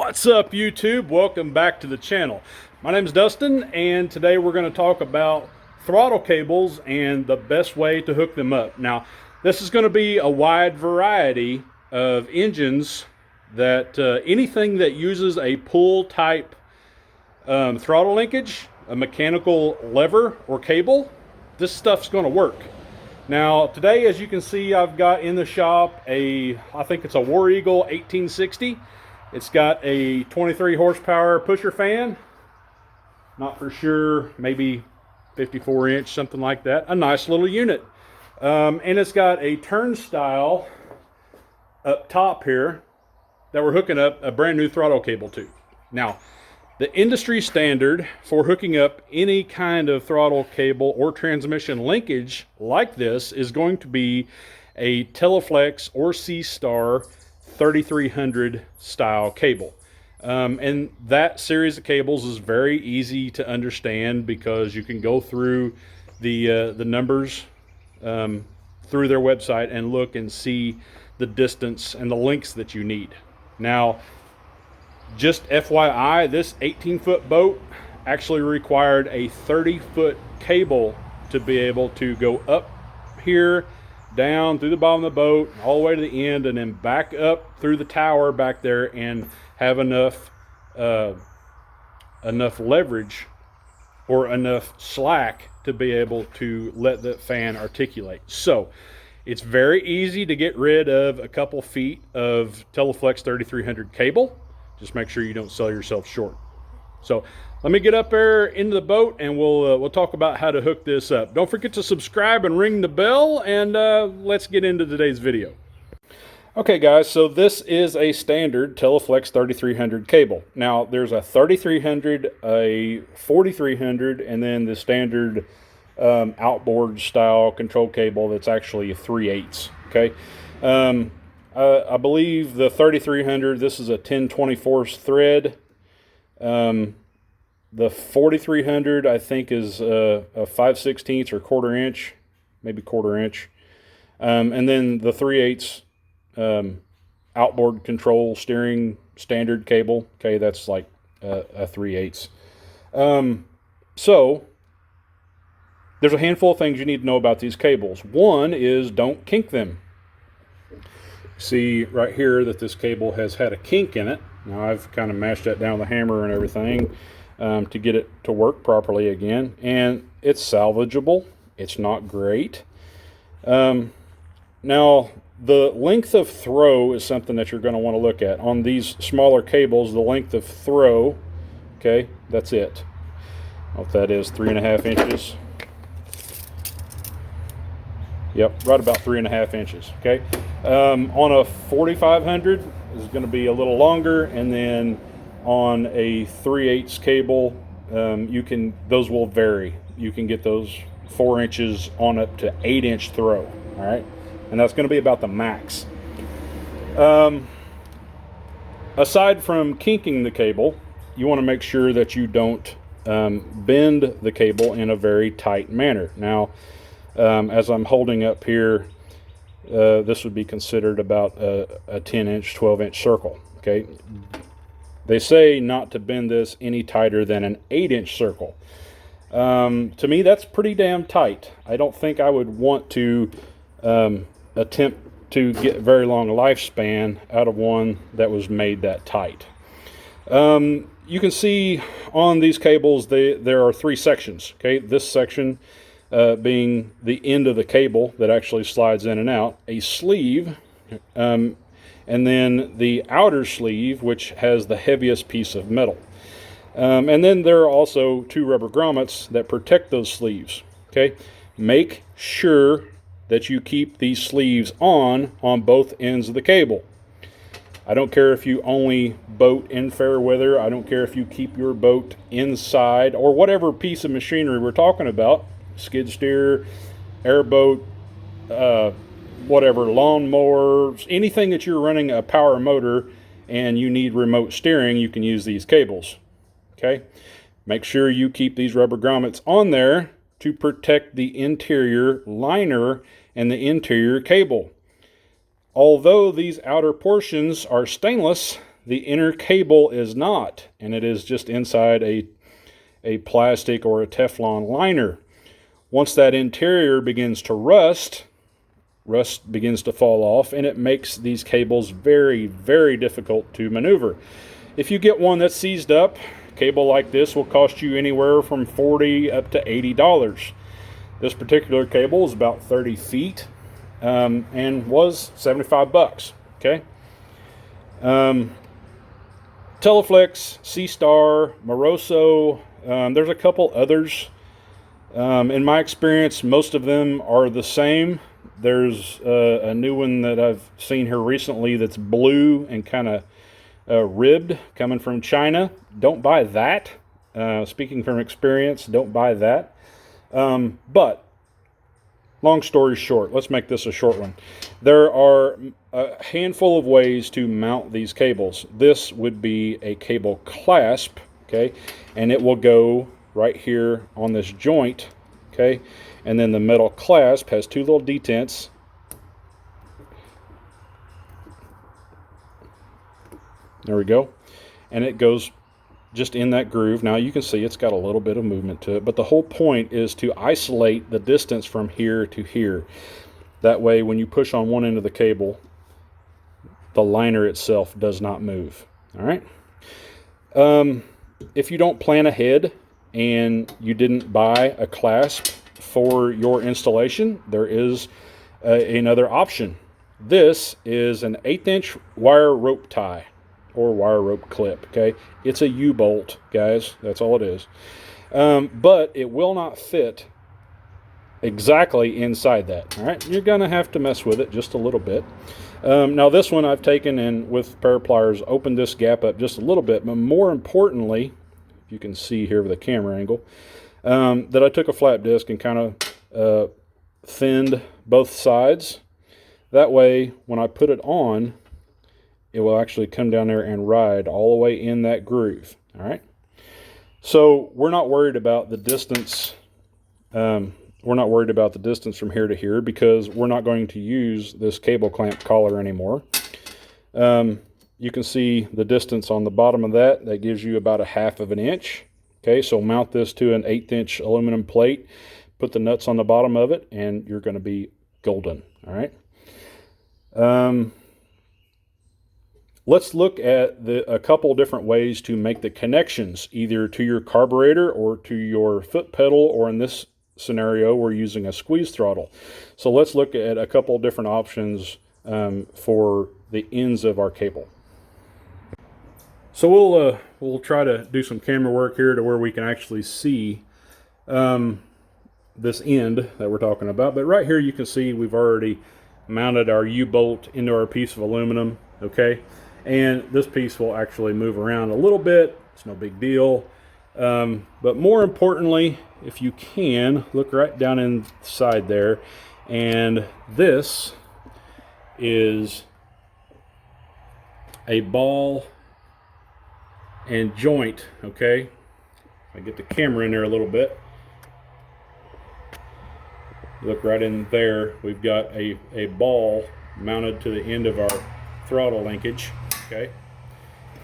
What's up, YouTube? Welcome back to the channel. My name is Dustin, and today we're going to talk about throttle cables and the best way to hook them up. Now, this is going to be a wide variety of engines that anything that uses a pull type throttle linkage, a mechanical lever or cable, this stuff's going to work. Now, today, as you can see, I've got in the shop I think it's a War Eagle 1860. It's got a 23 horsepower pusher fan, not for sure, maybe 54 inch, something like that. A nice little unit. And it's got a turnstile up top here that we're hooking up a brand new throttle cable to. Now, the industry standard for hooking up any kind of throttle cable or transmission linkage like this is going to be a Teleflex or C-Star 3300 style cable. And that series of cables is very easy to understand because you can go through the numbers through their website and look and see the distance and the lengths that you need. Now, just FYI, this 18-foot boat actually required a 30-foot cable to be able to go up here, down through the bottom of the boat, all the way to the end, and then back up through the tower back there and have enough leverage or enough slack to be able to let the fan articulate. So it's very easy to get rid of a couple feet of Teleflex 3300 cable. Just make sure you don't sell yourself short. So let me get up there into the boat and we'll talk about how to hook this up. Don't forget to subscribe and ring the bell, and let's get into today's video. Okay guys, so this is a standard Teleflex 3300 cable. Now there's a 3300, a 4300, and then the standard outboard style control cable that's actually a 3/8. Okay. I believe the 3300, this is a 10/24 thread. The 4300, I think, is a 5/16 or 1/4 inch, maybe 1/4 inch. And then the 3/8 outboard control steering standard cable. Okay, that's like a 3/8. So there's a handful of things you need to know about these cables. One is don't kink them. See right here that this cable has had a kink in it. Now I've kind of mashed that down with a hammer and everything to get it to work properly again, and it's salvageable. It's not great. Now the length of throw is something that you're going to want to look at. On these smaller cables, the length of throw, okay, that's it. What that is, 3.5 inches. Yep, right about 3.5 inches. Okay. On a 4500 is going to be a little longer, and then on a 3/8 cable, those will vary. You can get those 4 inches on up to 8-inch throw. All right, and that's going to be about the max. Aside from kinking the cable, you want to make sure that you don't bend the cable in a very tight manner. Now, as I'm holding up here, this would be considered about a 10-inch, 12-inch circle. Okay, they say not to bend this any tighter than an 8-inch circle. To me, that's pretty damn tight. I don't think I would want to attempt to get very long lifespan out of one that was made that tight. You can see on these cables there are 3 sections. Okay, this section being the end of the cable that actually slides in and out, a sleeve, and then the outer sleeve, which has the heaviest piece of metal. And then there are also 2 rubber grommets that protect those sleeves. Okay, make sure that you keep these sleeves on both ends of the cable. I don't care if you only boat in fair weather. I don't care if you keep your boat inside or whatever piece of machinery we're talking about. Skid steer, airboat, whatever, lawnmowers, anything that you're running a power motor and you need remote steering, you can use these cables. Okay, make sure you keep these rubber grommets on there to protect the interior liner and the interior cable. Although these outer portions are stainless, the inner cable is not, and it is just inside a plastic or a Teflon liner. Once that interior begins to rust begins to fall off, and it makes these cables very, very difficult to maneuver. If you get one that's seized up, a cable like this will cost you anywhere from $40 up to $80. This particular cable is about 30 feet and was 75 bucks. Okay. Teleflex, C-Star, Moroso, there's a couple others. In my experience, most of them are the same. There's a new one that I've seen here recently that's blue and kind of ribbed, coming from China. Don't buy that. Speaking from experience, don't buy that. But long story short, let's make this a short one. There are a handful of ways to mount these cables. This would be a cable clasp, okay, and it will go right here on this joint, okay, and then the metal clasp has two little detents. There we go, and it goes just in that groove. Now you can see it's got a little bit of movement to it, but the whole point is to isolate the distance from here to here. That way when you push on one end of the cable, the liner itself does not move. All right. If you don't plan ahead and you didn't buy a clasp for your installation, there is another option. This is an 1/8 inch wire rope tie, or wire rope clip, okay? It's a U-bolt, guys. That's all it is. But it will not fit exactly inside that, all right? You're going to have to mess with it just a little bit. Now, this one I've taken and with a pair of pliers opened this gap up just a little bit, but more importantly, if you can see here with the camera angle, that I took a flat disc and kind of thinned both sides. That way, when I put it on, it will actually come down there and ride all the way in that groove. All right. So we're not worried about the distance. We're not worried about the distance from here to here because we're not going to use this cable clamp collar anymore. You can see the distance on the bottom of that. That gives you about 1/2 inch. Okay. So mount this to an 1/8 inch aluminum plate, put the nuts on the bottom of it, and you're going to be golden. All right. Let's look at a couple different ways to make the connections, either to your carburetor or to your foot pedal, or in this scenario, we're using a squeeze throttle. So let's look at a couple different options for the ends of our cable. So we'll try to do some camera work here to where we can actually see this end that we're talking about. But right here you can see we've already mounted our U-bolt into our piece of aluminum, okay? And this piece will actually move around a little bit. It's no big deal. But more importantly, if you can, look right down inside there. And this is a ball and joint, okay? I get the camera in there a little bit. Look right in there. We've got a ball mounted to the end of our throttle linkage. Okay,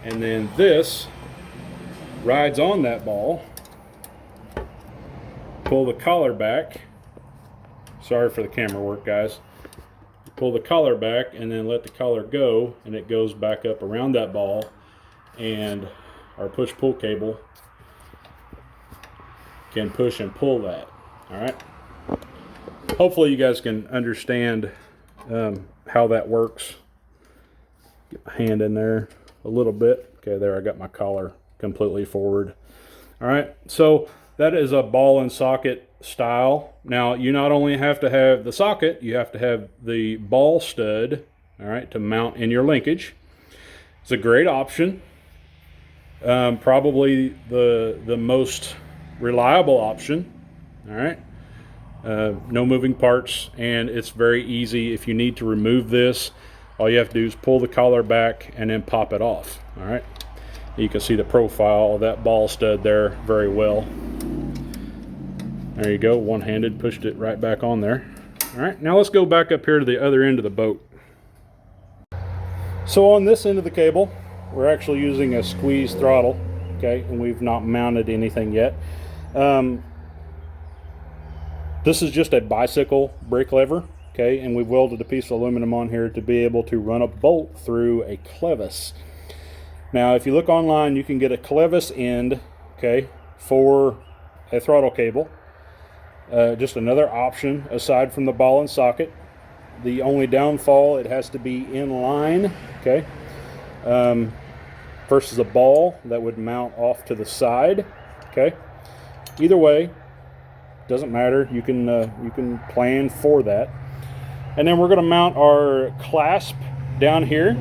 and then this rides on that ball. Pull the collar back. Sorry for the camera work, guys. Pull the collar back and then let the collar go, and it goes back up around that ball, and our push-pull cable can push and pull that. All right. Hopefully you guys can understand how that works. Get my hand in there a little bit. Okay, there, I got my collar completely forward. All right, so that is a ball and socket style. Now, you not only have to have the socket, you have to have the ball stud, all right, to mount in your linkage. It's a great option. Probably the most reliable option, all right. No moving parts, and it's very easy. If you need to remove this, all you have to do is pull the collar back and then pop it off. All right. You can see the profile of that ball stud there very well. There you go, one-handed, pushed it right back on there. All right, now let's go back up here to the other end of the boat. So on this end of the cable, we're actually using a squeeze throttle, okay, and we've not mounted anything yet. This is just a bicycle brake lever, okay, and we've welded a piece of aluminum on here to be able to run a bolt through a clevis. Now, if you look online, you can get a clevis end, okay, for a throttle cable. Just another option aside from the ball and socket. The only downfall, it has to be in line, okay, versus a ball that would mount off to the side, okay. Either way, doesn't matter. You can plan for that. And then we're going to mount our clasp down here.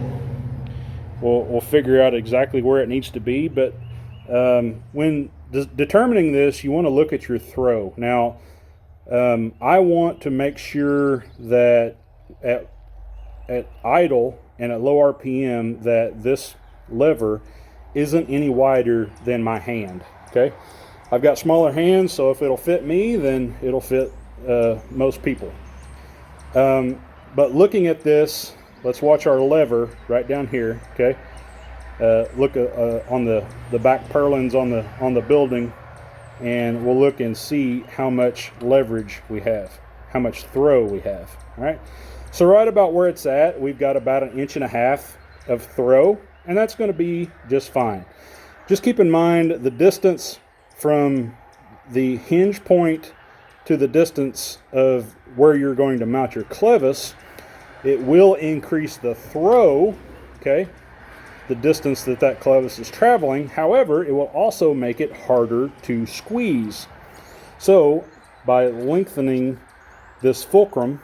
We'll figure out exactly where it needs to be, but when determining this, you want to look at your throw. Now, I want to make sure that at idle and at low RPM that this lever isn't any wider than my hand, okay? I've got smaller hands, so if it'll fit me, then it'll fit most people. But looking at this, let's watch our lever right down here, okay? Look on the back purlins on the building, and we'll look and see how much leverage we have, how much throw we have, all right? So right about where it's at, we've got about 1.5 inches of throw, and that's going to be just fine. Just keep in mind the distance from the hinge point to the distance of where you're going to mount your clevis. It will increase the throw, okay, the distance that clevis is traveling. However, it will also make it harder to squeeze. So by lengthening this fulcrum,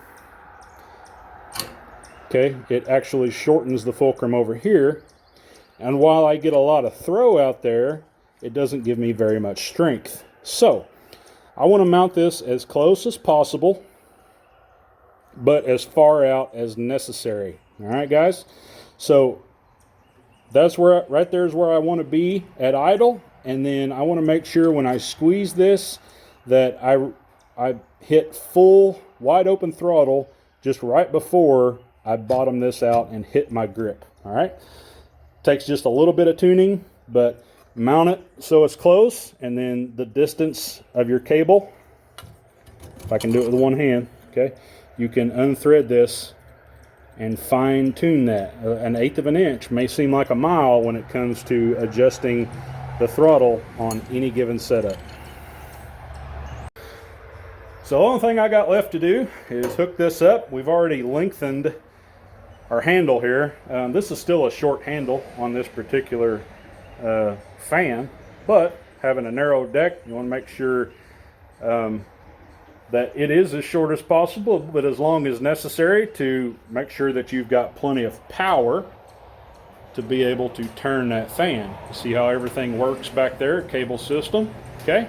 okay, it actually shortens the fulcrum over here. And while I get a lot of throw out there, it doesn't give me very much strength. So I want to mount this as close as possible, but as far out as necessary. All right, guys? So that's where, right there is where I want to be at idle. And then I want to make sure when I squeeze this that I hit full wide open throttle just right before I bottom this out and hit my grip. All right? Takes just a little bit of tuning, but mount it so it's close, and then the distance of your cable, if I can do it with one hand, okay, you can unthread this and fine tune that. 1/8 of an inch may seem like a mile when it comes to adjusting the throttle on any given setup. So the only thing I got left to do is hook this up. We've already lengthened our handle here. This is still a short handle on this particular fan, but having a narrow deck, you want to make sure that it is as short as possible, but as long as necessary to make sure that you've got plenty of power to be able to turn that fan. See how everything works back there, cable system, okay?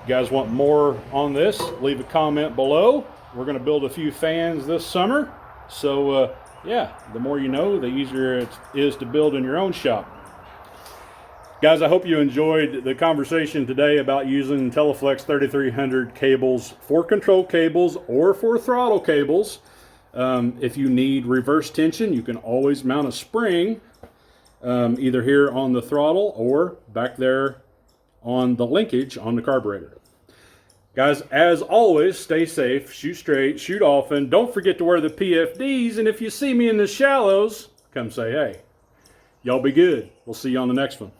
You guys want more on this, leave a comment below. We're going to build a few fans this summer, so yeah, the more you know, the easier it is to build in your own shop. Guys, I hope you enjoyed the conversation today about using Teleflex 3300 cables for control cables or for throttle cables. If you need reverse tension, you can always mount a spring either here on the throttle or back there on the linkage on the carburetor. Guys, as always, stay safe, shoot straight, shoot often. Don't forget to wear the PFDs, and if you see me in the shallows, come say hey. Y'all be good. We'll see you on the next one.